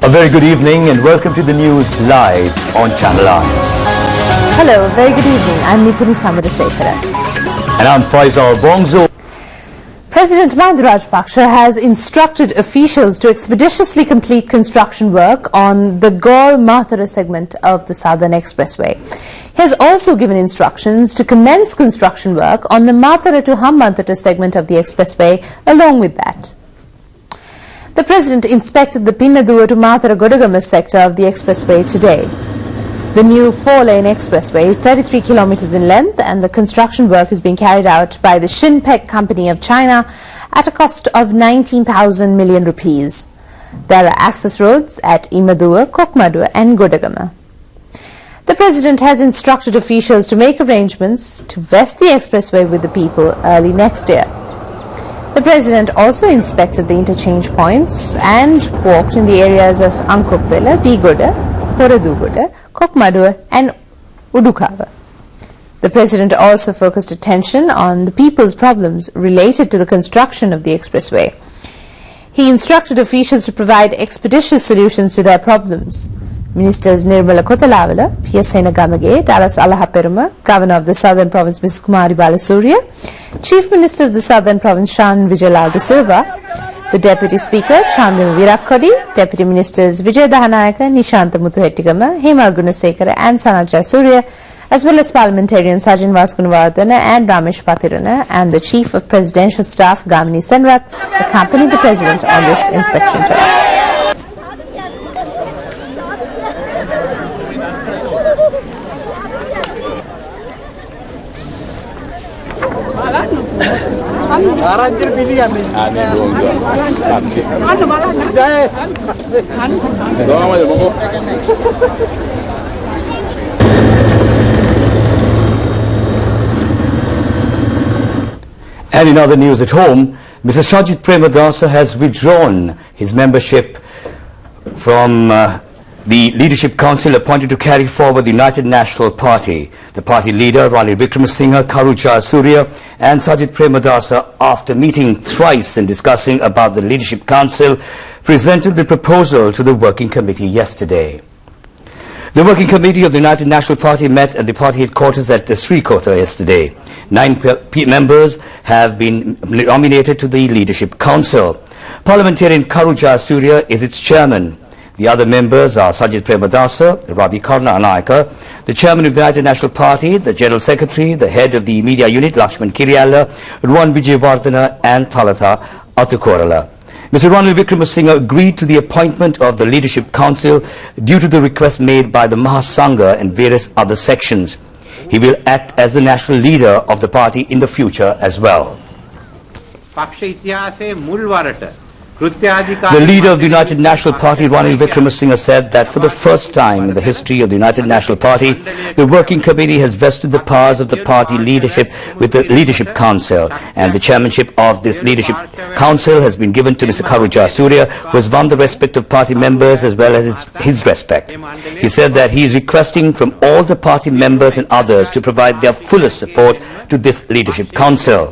A very good evening and welcome to the news live on Channel I. Hello, very good evening. I'm Nipuni Samarasekara. And I'm Faisal Bongzo. President Mahinda Rajapaksa has instructed officials to expeditiously complete construction work on the Galle-Mathura segment of the Southern Expressway. He has also given instructions to commence construction work on the Mathura to Hambantota segment of the expressway along with that. The President inspected the Pinnaduwa to Mathura Godagama sector of the expressway today. The new 4-lane expressway is 33 kilometers in length and the construction work is being carried out by the Shinpec Company of China at a cost of 19,000 million rupees. There are access roads at Imaduwa, Kokmaduwa and Godagama. The President has instructed officials to make arrangements to vest the expressway with the people early next year. The President also inspected the interchange points and walked in the areas of Ankokvela, Digoda, Horadugoda, Kokmaduwa and Udukava. The President also focused attention on the people's problems related to the construction of the expressway. He instructed officials to provide expeditious solutions to their problems. Ministers Nirmala Kotalavala, P.S. Senagamage, Dallas Alahaperuma, Governor of the Southern Province Mrs. Kumari Balasuriya, Chief Minister of the Southern Province Shan Vijayalal De Silva, the Deputy Speaker Chandam Virakkodi, Deputy Ministers Vijay Dahanayaka, Nishanta Muthuhettigama, Hemal Gunasekara and Sanat Jayasuriya, as well as parliamentarians Sajin Vaskunavardhana and Ramesh Pathirana, and the Chief of Presidential Staff Gamini Senrath accompanied the President on this inspection tour. And in other news at home, Mr. Sajid Premadasa has withdrawn his membership from the Leadership Council appointed to carry forward the United National Party. The party leader, Ranil Wickremesinghe, Karu Jayasuriya and Sajid Premadasa, after meeting thrice and discussing about the Leadership Council, presented the proposal to the Working Committee yesterday. The Working Committee of the United National Party met at the party headquarters at Srikota yesterday. 9 members have been nominated to the Leadership Council. Parliamentarian Karu Jayasuriya is its chairman. The other members are Sajid Premadasa, Ravi Karunanayaka, the chairman of the United National Party, the general secretary, the head of the media unit Lakshman Kiriyalla, Ruwan Vijayawardena and Thalatha Athukorala. Mr. Ranil Wickremesinghe agreed to the appointment of the Leadership Council due to the request made by the Mahasangha and various other sections. He will act as the national leader of the party in the future as well. The leader of the United National Party, Ranil Wickremesinghe, said that for the first time in the history of the United National Party, the Working Committee has vested the powers of the party leadership with the Leadership Council, and the chairmanship of this Leadership Council has been given to Mr. Karu Jayasuriya, who has won the respect of party members as well as his respect. He said that he is requesting from all the party members and others to provide their fullest support to this Leadership Council.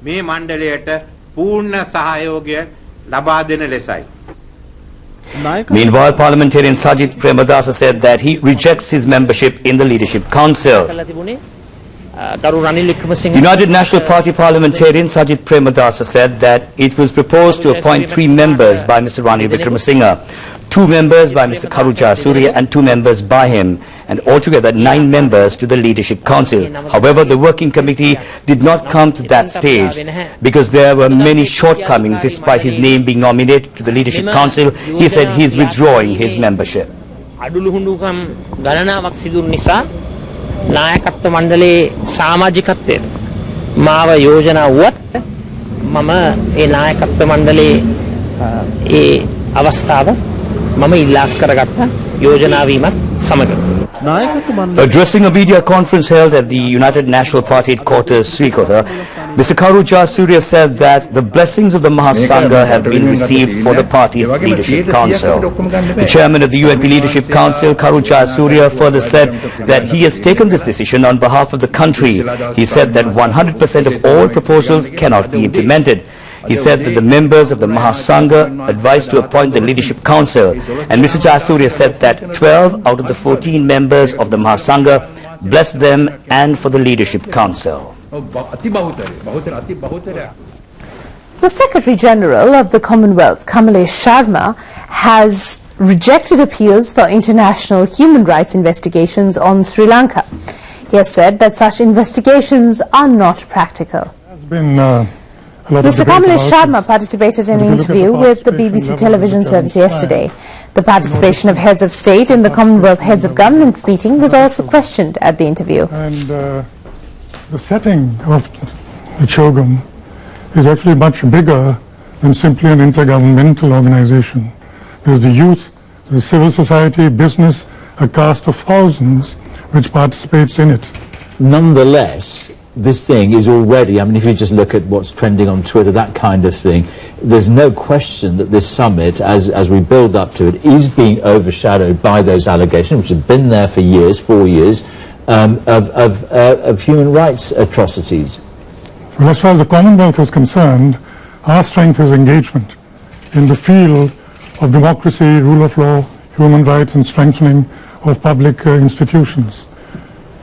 මේ මණ්ඩලයට පූර්ණ සහයෝගය ලබා දෙන ලෙසයි. Meanwhile, parliamentarian Sajid Premadasa said that he rejects his membership in the Leadership Council. United National Party parliamentarian Sajid Premadasa said that it was proposed to appoint 3 members by Mr. Ranil Wickremesinghe, 2 members by Mr. Karu Jayasuriya and 2 members by him, and altogether 9 members to the Leadership Council. However, the Working Committee did not come to that stage because there were many shortcomings despite his name being nominated to the Leadership Council. He said he is withdrawing his membership. නායකත්ව මණ්ඩලයේ සමාජිකත්වයට මාව යෝජනා වුවත් මම ඒ නායකත්ව මණ්ඩලයේ ඒ අවස්ථාව මම ඉල්ලාස් කරගත්තා යෝජනා වීමත් සමග. Addressing a media conference held at the United National Party headquarters, Srikota, Mr. Karu Jayasuriya said that the blessings of the Mahasangha have been received for the party's Leadership Council. The chairman of the UNP Leadership Council, Karu Jayasuriya, further said that he has taken this decision on behalf of the country. He said that 100% of all proposals cannot be implemented. He said that the members of the Mahasangha advised to appoint the Leadership Council, and Mr. Jayasuriya said that 12 out of the 14 members of the Mahasangha blessed them and for the Leadership Council. The Secretary General of the Commonwealth, Kamalesh Sharma, has rejected appeals for international human rights investigations on Sri Lanka. He has said that such investigations are not practical. Mr. Kamalesh Sharma participated in an interview with the BBC television service yesterday. The participation of heads of state in the Commonwealth Heads of Government meeting was also questioned at the interview. And the setting of the CHOGM is actually much bigger than simply an intergovernmental organization. There's the youth, the civil society, business, a cast of thousands which participates in it. Nonetheless, this thing is already, I mean, if you just look at what's trending on Twitter, that kind of thing, there's no question that this summit, as we build up to it, is being overshadowed by those allegations, which have been there for years, 4 years, of human rights atrocities. Well, as far as the Commonwealth is concerned, our strength is engagement in the field of democracy, rule of law, human rights, and strengthening of public institutions.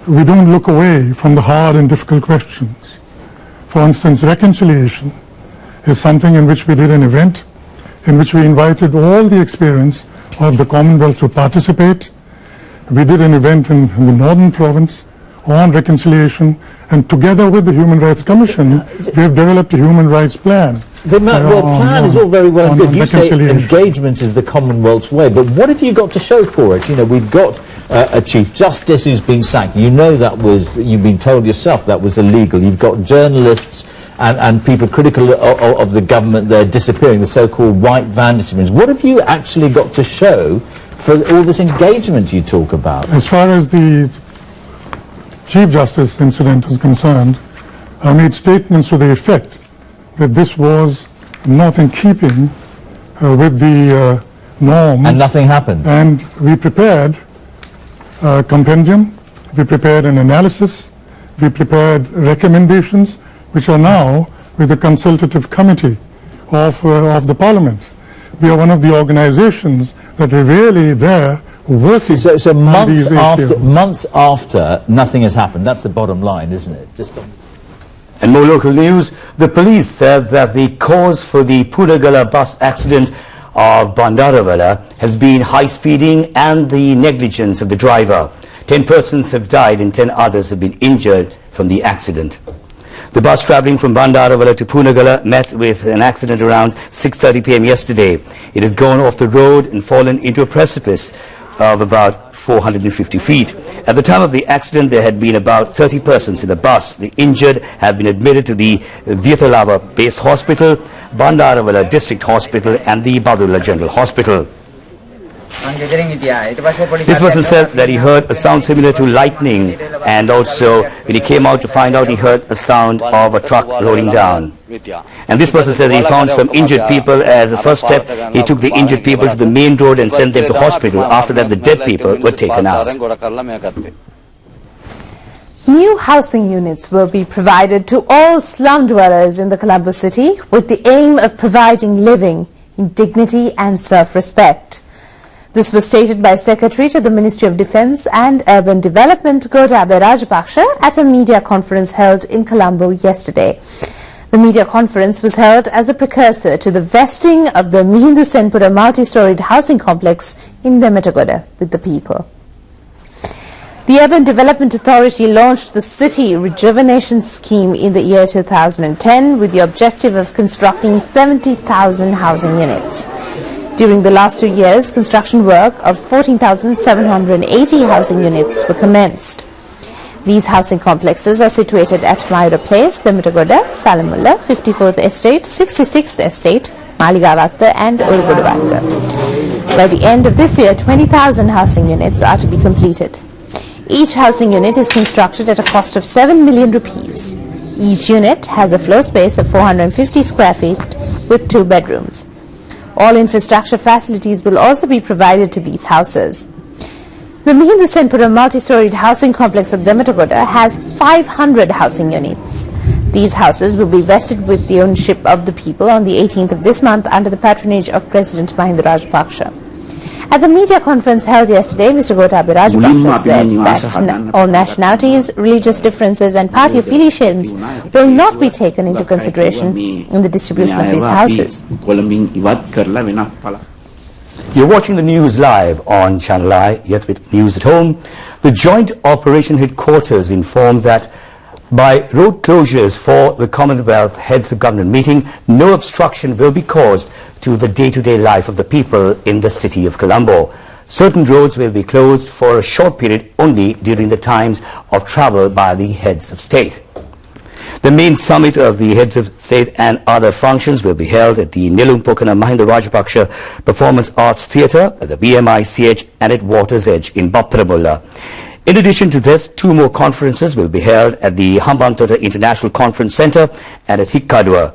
We don't look away from the hard and difficult questions. For instance, reconciliation is something in which we did an event in which we invited all the experience of the Commonwealth to participate. We did an event in the Northern Province on reconciliation, and together with the Human Rights Commission, we have developed a human rights plan. The plan is all very well and good. You say engagement is the Commonwealth's way, but what have you got to show for it? You know, we've got a Chief Justice who's been sacked. You know that was, you've been told yourself that was illegal. You've got journalists and people critical of the government, they're disappearing, the so-called white vandalism. What have you actually got to show for all this engagement you talk about? As far as the Chief Justice incident is concerned, I made statements to the effect that this was not in keeping with the norms. And nothing happened. And we prepared a compendium, we prepared an analysis, we prepared recommendations, which are now with the consultative committee of the Parliament. We are one of the organizations that are really there working. So months after nothing has happened. That's the bottom line, isn't it? And more local news, the police said that the cause for the Punagala bus accident of Bandarawala has been high speeding and the negligence of the driver. 10 persons have died and 10 others have been injured from the accident. The bus travelling from Bandarawala to Punagala met with an accident around 6:30 p.m. yesterday. It has gone off the road and fallen into a precipice of about 450 feet. At the time of the accident, there had been about 30 persons in the bus. The injured have been admitted to the Viethalava Base Hospital, Bandarawala District Hospital and the Badulla General Hospital. This person said that he heard a sound similar to lightning, and also when he came out to find out, he heard a sound of a truck rolling down. And this person said he found some injured people. As a first step, he took the injured people to the main road and sent them to hospital. After that, the dead people were taken out. New housing units will be provided to all slum dwellers in the Colombo city with the aim of providing living in dignity and self-respect. This was stated by Secretary to the Ministry of Defence and Urban Development Gotabaya Rajapaksa at a media conference held in Colombo yesterday. The media conference was held as a precursor to the vesting of the Mihindu Senpura multi-storied housing complex in Demetagoda with the people. The Urban Development Authority launched the City Rejuvenation Scheme in the year 2010 with the objective of constructing 70,000 housing units. During the last 2 years, construction work of 14,780 housing units were commenced. These housing complexes are situated at Mayura Place, Demetagoda, Salamulla, 54th Estate, 66th Estate, Maligavatta and Urugudavatta. By the end of this year, 20,000 housing units are to be completed. Each housing unit is constructed at a cost of 7 million rupees. Each unit has a floor space of 450 square feet with 2 bedrooms. All infrastructure facilities will also be provided to these houses. The Mihindu Senpura multi-storied housing complex of Demetagoda has 500 housing units. These houses will be vested with the ownership of the people on the 18th of this month under the patronage of President Mahinda Rajapaksa. At the media conference held yesterday, Mr. Gotabaya Rajapaksa said that all nationalities, religious differences and party affiliations will not be taken into consideration in the distribution of these houses. You're watching the news live on Channel I, yet with news at home. The Joint Operation Headquarters informed that by road closures for the Commonwealth Heads of Government meeting, no obstruction will be caused to the day-to-day life of the people in the city of Colombo. Certain roads will be closed for a short period only during the times of travel by the heads of state. The main summit of the heads of state and other functions will be held at the Nilumpokana Mahinda Rajapaksa Performance Arts Theatre at the BMICH and at Water's Edge in Battaramulla. In addition to this, 2 more conferences will be held at the Hambantota International Conference Centre and at Hikkadua.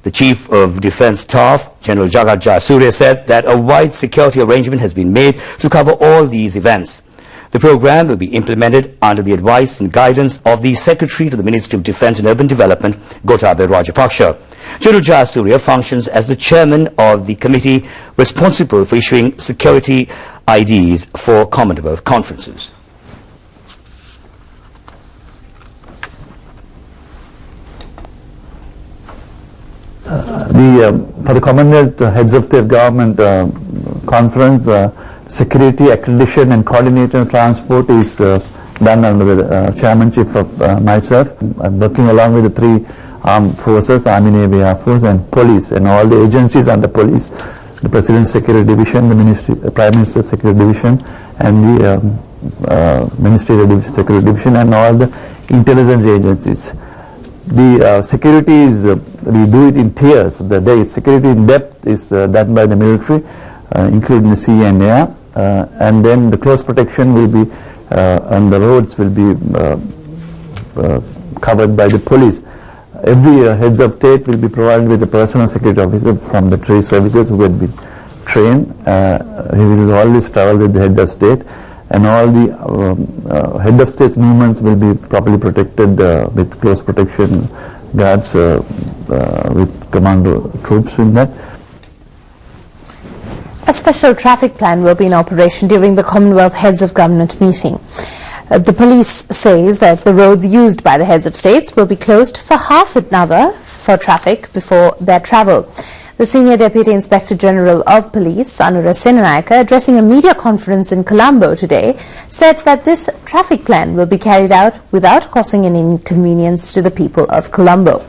The Chief of Defence Staff, General Jagat Jayasuriya, said that a wide security arrangement has been made to cover all these events. The program will be implemented under the advice and guidance of the Secretary to the Ministry of Defence and Urban Development, Gotabaya Rajapaksa. General Jayasuriya functions as the chairman of the committee responsible for issuing security IDs for Commonwealth conferences. For the Commonwealth Heads of State Government Conference, security, accreditation and coordinating transport is done under the chairmanship of myself. I'm working along with the 3 armed forces, Army, Navy, Air Force and police and all the agencies under police, the President's Security Division, the Prime Minister's Security Division and the Ministerial Security Division and all the intelligence agencies. The security is, we do it in tiers. The security in depth is done by the military, including the sea and air, and then the close protection will be, and the roads will be covered by the police. Every heads of state will be provided with a personal security officer from the 3 services who will be trained. He will always travel with the head of state, and all the head of state's movements will be properly protected with close protection guards with commando troops in that. A special traffic plan will be in operation during the Commonwealth Heads of Government meeting. The police says that the roads used by the heads of states will be closed for half an hour for traffic before their travel. The Senior Deputy Inspector General of Police, Anura Senanayaka, addressing a media conference in Colombo today, said that this traffic plan will be carried out without causing any inconvenience to the people of Colombo.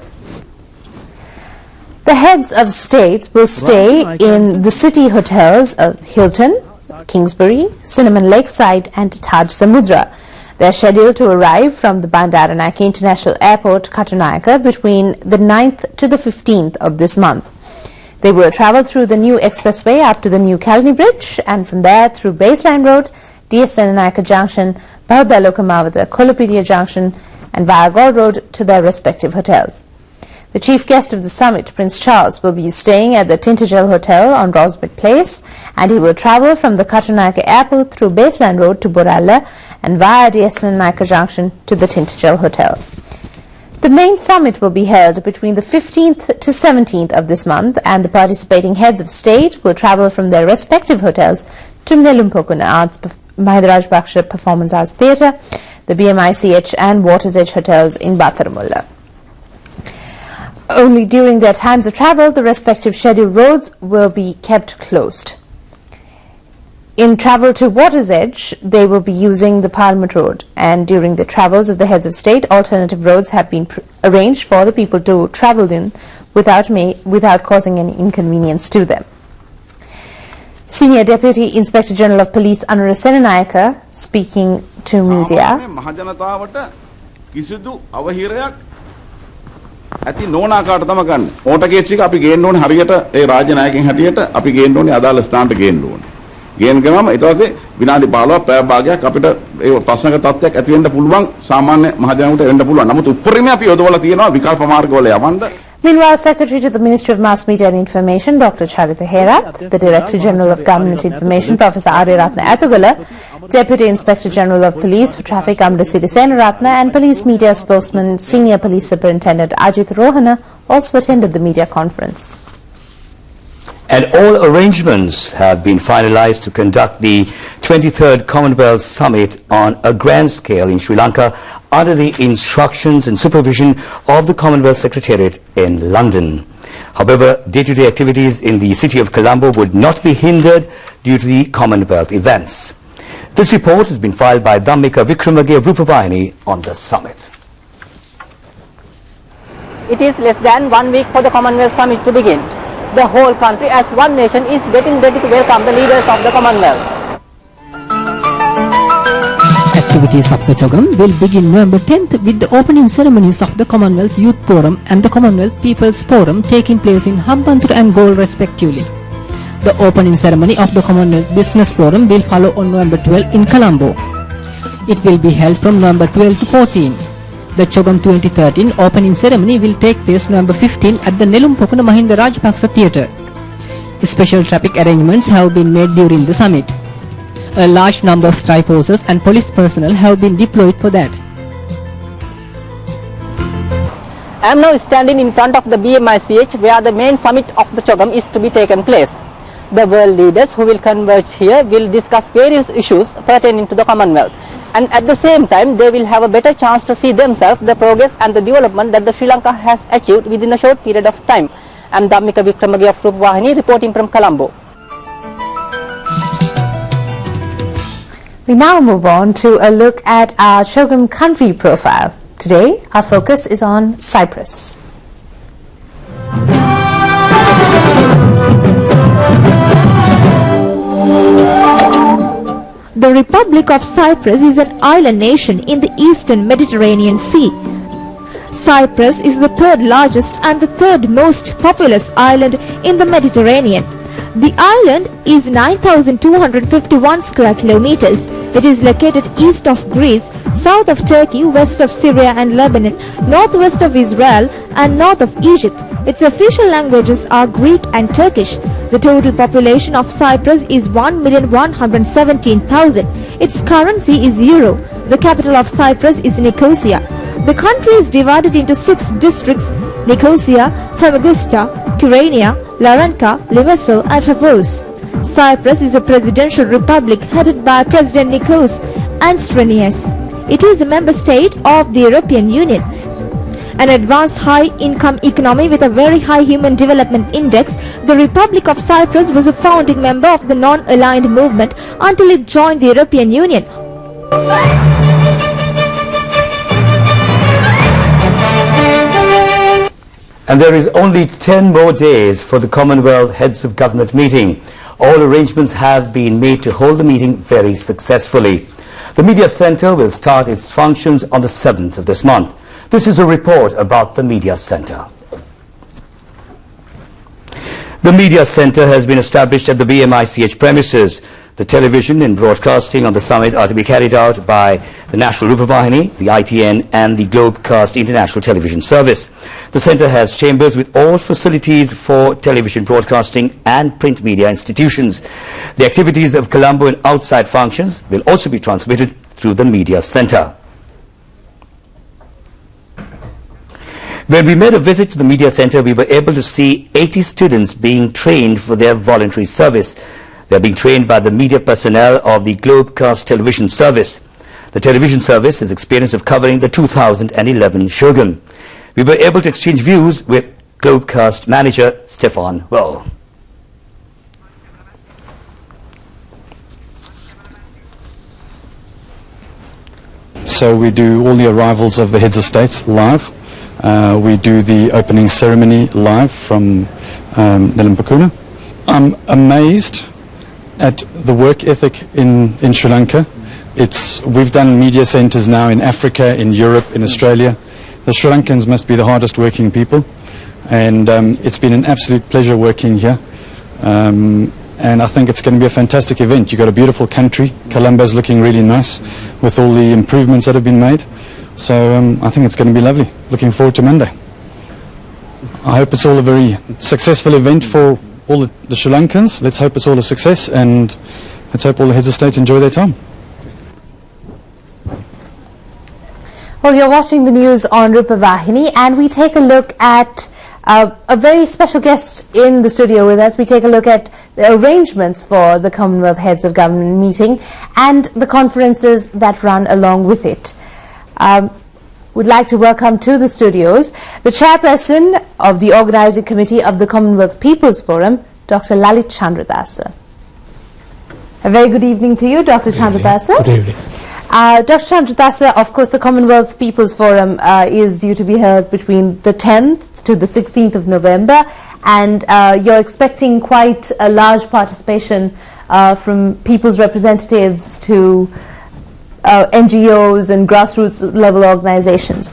The heads of states will stay in the city hotels of Hilton, Kingsbury, Cinnamon Lakeside and Taj Samudra. They are scheduled to arrive from the Bandaranaike International Airport, Katunayaka, between the 9th to the 15th of this month. They will travel through the new expressway up to the new Kalani Bridge and from there through Baseline Road, DS Senanayaka Junction, Bahuda Lokamavada, Kolopidia Junction and via Gold Road to their respective hotels. The chief guest of the summit, Prince Charles, will be staying at the Tintagel Hotel on Rosbeck Place, and he will travel from the Katunayaka Airport through Baseline Road to Boralla and via DS Senanayaka Junction to the Tintagel Hotel. The main summit will be held between the 15th to 17th of this month, and the participating heads of state will travel from their respective hotels to Nilumpokana Mahinda Rajapaksa Performance Arts Theatre, the BMICH and Water's Edge hotels in Battaramulla. Only during their times of travel, the respective scheduled roads will be kept closed. In travel to Water's Edge, they will be using the Parliament Road, and during the travels of the heads of state, alternative roads have been arranged for the people to travel in without causing any inconvenience to them. Senior Deputy Inspector General of Police Anura Senanayaka, speaking to media, ඇති නෝනාකාට තම ගන්න. ඕට gate එක අපි ගේන්න ඕනේ හරියට ඒ රාජ්‍ය නායකයන් හැටියට අපි ගේන්න ඕනේ අදාළ ස්ථානට ගේන්න ඕනේ. ගේන ගමන් ඊට පස්සේ විනාඩි 15ක් පැය භාගයක් අපිට ඒ ප්‍රශ්නක තත්ත්වයක් ඇති වෙන්න පුළුවන් සාමාන්‍ය මහජනයාට වෙන්න පුළුවන්. නමුත් උපරිමයේ අපි යොදවලා තියෙනවා විකල්ප මාර්ගවල යවන්න. Meanwhile, Secretary to the Ministry of Mass Media and Information, Dr. Charita Herath, the Director General of Government Information, Professor Aryaratna Athugala, Deputy Inspector General of Police for Traffic, Amrasiri Senaratna, and Police Media Spokesman, Senior Police Superintendent Ajit Rohana also attended the media conference. And all arrangements have been finalized to conduct the 23rd Commonwealth Summit on a grand scale in Sri Lanka under the instructions and supervision of the Commonwealth Secretariat in London. However, day-to-day activities in the city of Colombo would not be hindered due to the Commonwealth events. This report has been filed by Dhammika Wickremage of Rupavahini on the summit. It is less than 1 week for the Commonwealth Summit to begin. The whole country as one nation is getting ready to welcome the leaders of the Commonwealth. Activities of the CHOGM will begin November 10th with the opening ceremonies of the Commonwealth Youth Forum and the Commonwealth People's Forum taking place in Hambantota and Galle respectively. The opening ceremony of the Commonwealth Business Forum will follow on November 12 in Colombo. It will be held from November 12 to 14. The CHOGM 2013 opening ceremony will take place November 15 at the Nelumpokuna Mahinda Rajapaksa Theatre. Special traffic arrangements have been made during the summit. A large number of strike forces and police personnel have been deployed for that. I am now standing in front of the BMICH where the main summit of the CHOGM is to be taken place. The world leaders who will converge here will discuss various issues pertaining to the Commonwealth. And at the same time, they will have a better chance to see themselves the progress and the development that the Sri Lanka has achieved within a short period of time. I am Dhammika Wickremage of Rupavahini reporting from Colombo. We now move on to a look at our CHOGM country profile. Today, our focus is on Cyprus. The Republic of Cyprus is an island nation in the eastern Mediterranean Sea. Cyprus is the third largest and the third most populous island in the Mediterranean. The island is 9,251 square kilometers. It is located east of Greece, south of Turkey, west of Syria and Lebanon, northwest of Israel and north of Egypt. Its official languages are Greek and Turkish. The total population of Cyprus is 1,117,000. Its currency is euro. The capital of Cyprus is Nicosia. The country is divided into 6 districts: Nicosia, Famagusta, Kyrenia, Larnaca, Limassol and Paphos. Cyprus is a presidential republic headed by President Nikos Anastasiades. It is a member state of the European Union. An advanced high-income economy with a very high human development index, the Republic of Cyprus was a founding member of the non-aligned movement until it joined the European Union. And there is only 10 more days for the Commonwealth Heads of Government meeting. All arrangements have been made to hold the meeting very successfully. The Media Centre will start its functions on the 7th of this month. This is a report about the Media Centre. The Media Centre has been established at the BMICH premises. The television and broadcasting on the summit are to be carried out by the National Rupavahini, the ITN and the Globecast International Television Service. The centre has chambers with all facilities for television broadcasting and print media institutions. The activities of Colombo and outside functions will also be transmitted through the Media Centre. When we made a visit to the Media Centre, we were able to see 80 students being trained for their voluntary service. They are being trained by the media personnel of the Globecast television service. The television service has experience of covering the 2011 Shogun. We were able to exchange views with Globecast manager Stefan Well. So we do all the arrivals of the heads of states live. We do the opening ceremony live from Nelumpokuna. I'm amazed at the work ethic in Sri Lanka. We've done media centres now in Africa, in Europe, in Australia. The Sri Lankans must be the hardest working people, and it's been an absolute pleasure working here. And I think it's going to be a fantastic event. You've got a beautiful country. Colombo's looking really nice with all the improvements that have been made. So I think it's going to be lovely. Looking forward to Monday. I hope it's all a very successful event for all the Sri Lankans. Let's hope it's all a success, and let's hope all the heads of state enjoy their time. Well, you're watching the news on Rupavahini, and we take a look at a very special guest in the studio with us. We take a look at the arrangements for the Commonwealth Heads of Government meeting and the conferences that run along with it. We'd like to welcome to the studios the chairperson of the Organising Committee of the Commonwealth People's Forum, Dr. Lalit Chandradasa. A very good evening to you, Dr. Chandradasa. Good evening. Dr. Chandradasa, of course, the Commonwealth People's Forum is due to be held between the 10th to the 16th of November, and you're expecting quite a large participation from people's representatives to NGOs and grassroots level organizations.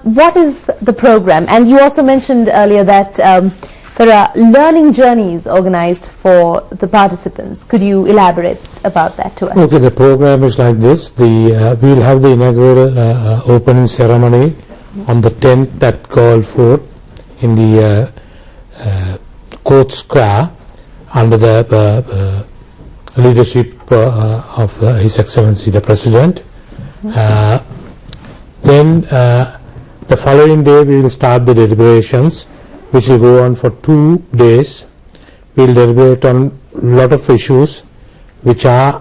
What is the program? And you also mentioned earlier that there are learning journeys organized for the participants. Could you elaborate about that to us? Okay, the program is like this. We will have the inaugural opening ceremony on the 10th at Galle Fort in the Court Square under the leadership of His Excellency the President. Then the following day we will start the deliberations, which will go on for 2 days. We will deliberate on a lot of issues which are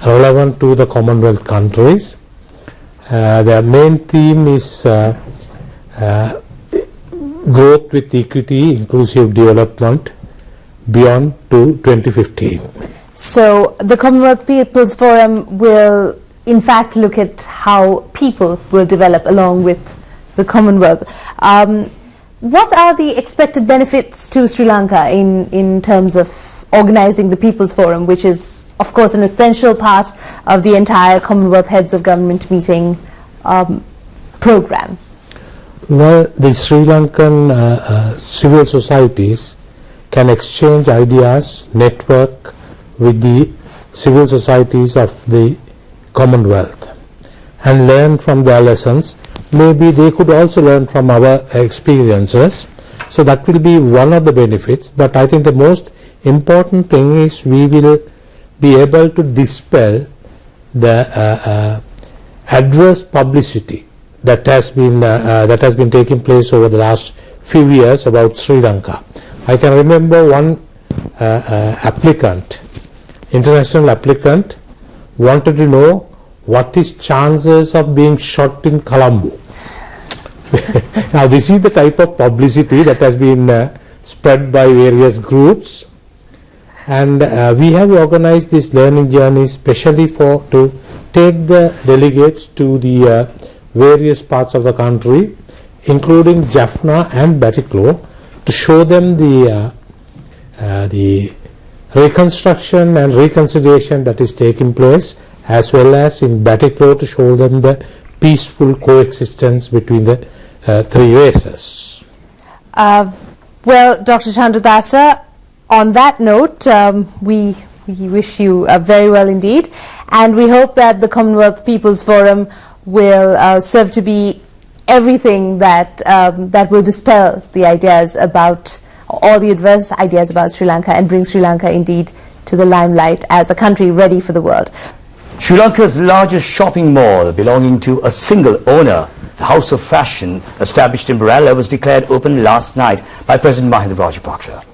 relevant to the Commonwealth countries. The main theme is growth with equity, inclusive development beyond to 2015. So the Commonwealth People's Forum will in fact look at how people will develop along with the Commonwealth. What are the expected benefits to Sri Lanka in terms of organizing the People's Forum, which is of course an essential part of the entire Commonwealth Heads of Government meeting program? Well, the Sri Lankan civil societies can exchange ideas, network with the civil societies of the Commonwealth and learn from their lessons. Maybe they could also learn from our experiences. So that will be one of the benefits. But I think the most important thing is we will be able to dispel the adverse publicity that has been taking place over the last few years about Sri Lanka. I can remember one applicant, international applicant, wanted to know what is chances of being shot in Colombo. Now this is the type of publicity that has been spread by various groups, and we have organized this learning journey especially to take the delegates to the various parts of the country, including Jaffna and Batticaloa, to show them the reconstruction and reconciliation that is taking place, as well as in Batticaloa to show them the peaceful coexistence between the three races. Well, Dr. Chandradasa, on that note, we wish you very well indeed, and we hope that the Commonwealth People's Forum will serve to be everything that that will dispel the ideas about all the adverse ideas about Sri Lanka and bring Sri Lanka indeed to the limelight as a country ready for the world. Sri Lanka's largest shopping mall belonging to a single owner, the House of Fashion, established in Borella, was declared open last night by President Mahinda Rajapaksa.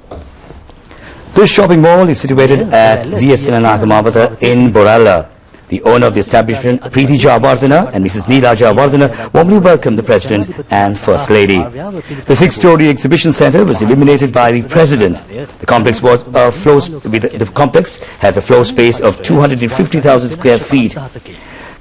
This shopping mall is situated at DS Senanaka in Borella. The owner of the establishment, Preeti Jayawardena and Mrs. Neela Jayawardena, warmly welcomed the President and First Lady. The 6-story exhibition centre was illuminated by the President. The complex has a floor space of 250,000 square feet.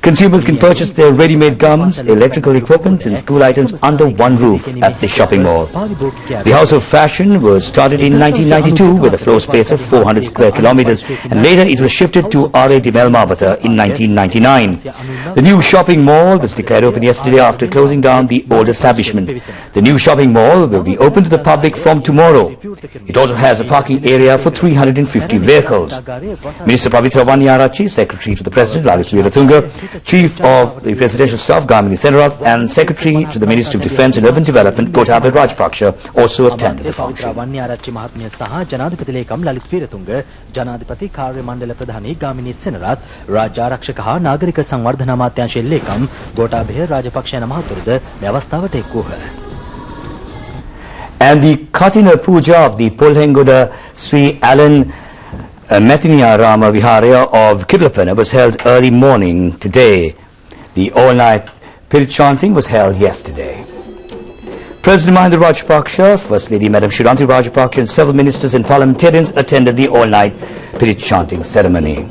Consumers can purchase their ready-made garments, electrical equipment and school items under one roof at the shopping mall. The House of Fashion was started in 1992 with a floor space of 400 square kilometers, and later it was shifted to R.A. Dimel Mabata in 1999. The new shopping mall was declared open yesterday after closing down the old establishment. The new shopping mall will be open to the public from tomorrow. It also has a parking area for 350 vehicles. Minister Pavitra Wanyarachi, Secretary to the President, Lalit Veeratunga, Chief of the Presidential Staff, Gamini Senarath, and Secretary to the Ministry of Defence and Urban Development, Gotabaya Rajapaksa, also attended the function. ජනාධිපති කාර්ය මණ්ඩල ප්‍රධානී ගාමිණී සෙනරත් රාජ්‍ය ආරක්ෂක හා නාගරික සංවර්ධන අමාත්‍යාංශයේ ලේකම් ගෝඨාභය රාජපක්ෂ යන මහතුරුද මේ අවස්ථාවට එක් වූහ. And the Katina Puja of the Polhengoda Sri Alan Mathiniya Rama Viharaya of Kidlapana was held early morning today. The all-night Pirit chanting was held yesterday. President Mahinda Rajapaksa, First Lady Madam Shiranti Rajapaksa and several ministers and parliamentarians attended the all-night Pirit chanting ceremony.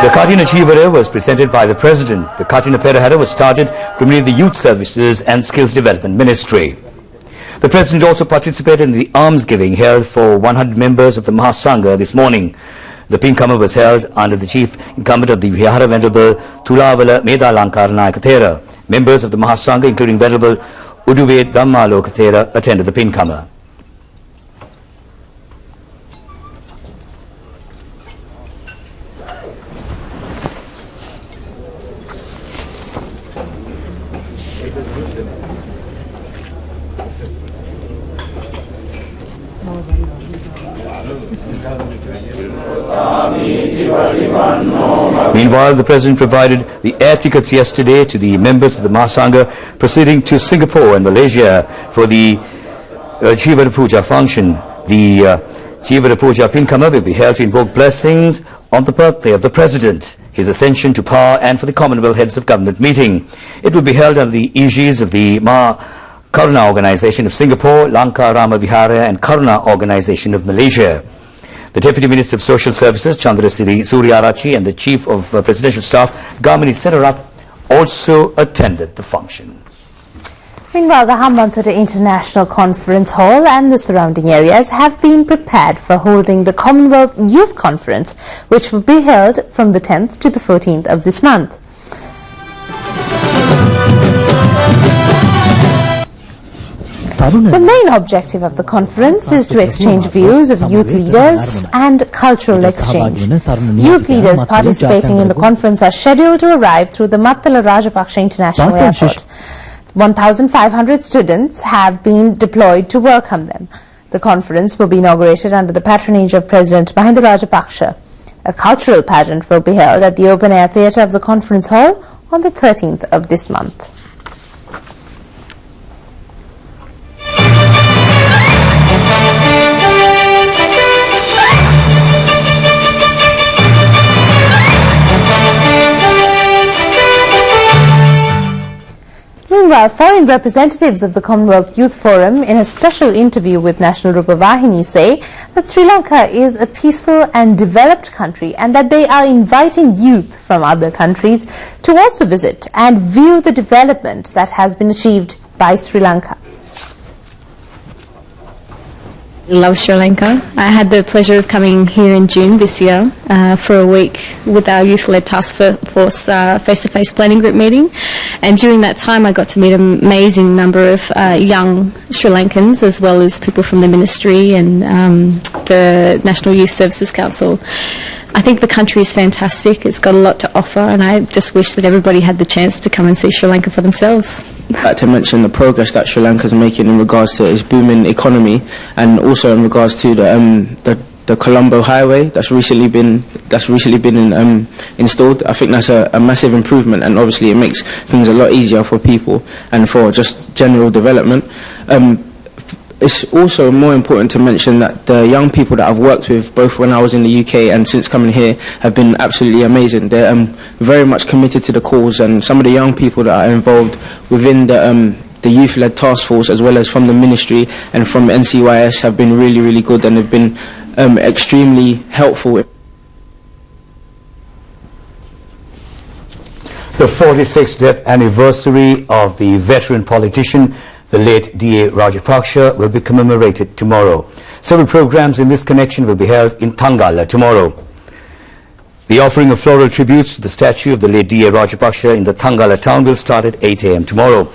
The Katina Chivara was presented by the President. The Katina Perahara was started from the Youth Services and Skills Development Ministry. The President also participated in the almsgiving held for 100 members of the Mahasangha this morning. The Pinkama was held under the Chief Incumbent of the Vihara Venerable Thulavala Medalankara Nayakathera. Members of the Mahasangha, including Venerable Uduve Dhammalokathera, attended the Pinkama. Meanwhile, the President provided the air tickets yesterday to the members of the Mahasangha proceeding to Singapore and Malaysia for the Chivara Puja function. The Chivara Puja Pinkama will be held to invoke blessings on the birthday of the President, his ascension to power, and for the Commonwealth Heads of Government meeting. It will be held under the aegis of the Karuna Organization of Singapore, Lanka Rama Vihara and Karuna Organization of Malaysia. The Deputy Minister of Social Services, Chandrasiri Suryarachi, and the Chief of Presidential Staff, Gamini Senarath, also attended the function. Meanwhile, the Hambantota International Conference Hall and the surrounding areas have been prepared for holding the Commonwealth Youth Conference, which will be held from the 10th to the 14th of this month. The main objective of the conference is to exchange views of youth leaders and cultural exchange. Youth leaders participating in the conference are scheduled to arrive through the Mattala Rajapaksa International Airport. 1,500 students have been deployed to welcome them. The conference will be inaugurated under the patronage of President Mahinda Rajapaksa. A cultural pageant will be held at the open-air theatre of the conference hall on the 13th of this month. Meanwhile, foreign representatives of the Commonwealth Youth Forum, in a special interview with National Rupavahini, say that Sri Lanka is a peaceful and developed country and that they are inviting youth from other countries to also visit and view the development that has been achieved by Sri Lanka. Love Sri Lanka. I had the pleasure of coming here in June this year for a week with our youth-led task force face-to-face planning group meeting, and during that time I got to meet an amazing number of young Sri Lankans, as well as people from the ministry and the National Youth Services Council. I think the country is fantastic. It's got a lot to offer, and I just wish that everybody had the chance to come and see Sri Lanka for themselves. I'd like to mention the progress that Sri Lanka is making in regards to its booming economy, and also in regards to the Colombo Highway that's recently been installed. I think that's a massive improvement, and obviously it makes things a lot easier for people and for just general development. It's also more important to mention that the young people that I've worked with, both when I was in the UK and since coming here, have been absolutely amazing. They're very much committed to the cause, and some of the young people that are involved within the youth-led task force, as well as from the ministry and from NCYS, have been really, really good, and have been extremely helpful. The 46th death anniversary of the veteran politician, the late D.A. Rajapaksa, will be commemorated tomorrow. Several programs in this connection will be held in Tangala tomorrow. The offering of floral tributes to the statue of the late D.A. Rajapaksa in the Tangala town will start at 8 a.m. tomorrow.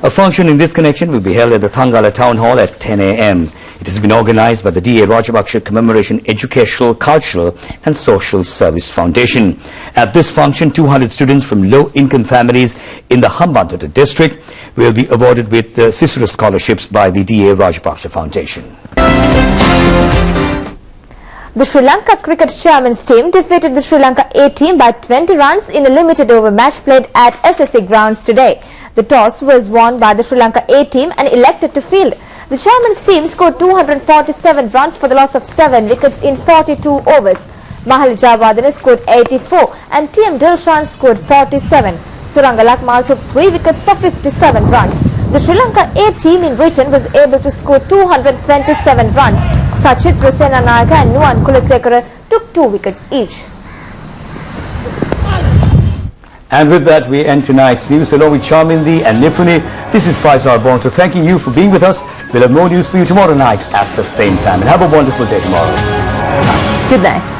A function in this connection will be held at the Tangala Town Hall at 10 a.m. It has been organized by the D.A. Rajapaksa Commemoration Educational, Cultural and Social Service Foundation. At this function, 200 students from low-income families in the Hambantota district will be awarded with Sisura scholarships by the D.A. Rajapaksa Foundation. The Sri Lanka cricket chairman's team defeated the Sri Lanka A team by 20 runs in a limited over match played at SSC grounds today. The toss was won by the Sri Lanka A team and elected to field. The chairman's team scored 247 runs for the loss of 7 wickets in 42 overs. Mahal Jayawardene scored 84 and T.M. Dilshan scored 47. Suranga Lakmal took 3 wickets for 57 runs. The Sri Lanka A team in return was able to score 227 runs. Sachit Senanayake and Nuwan Kulasekara took 2 wickets each. And with that, we end tonight's news along with Charmindi and Nipuni. This is Faisal Bonto thanking you for being with us. We'll have more news for you tomorrow night at the same time. And have a wonderful day tomorrow. Good night.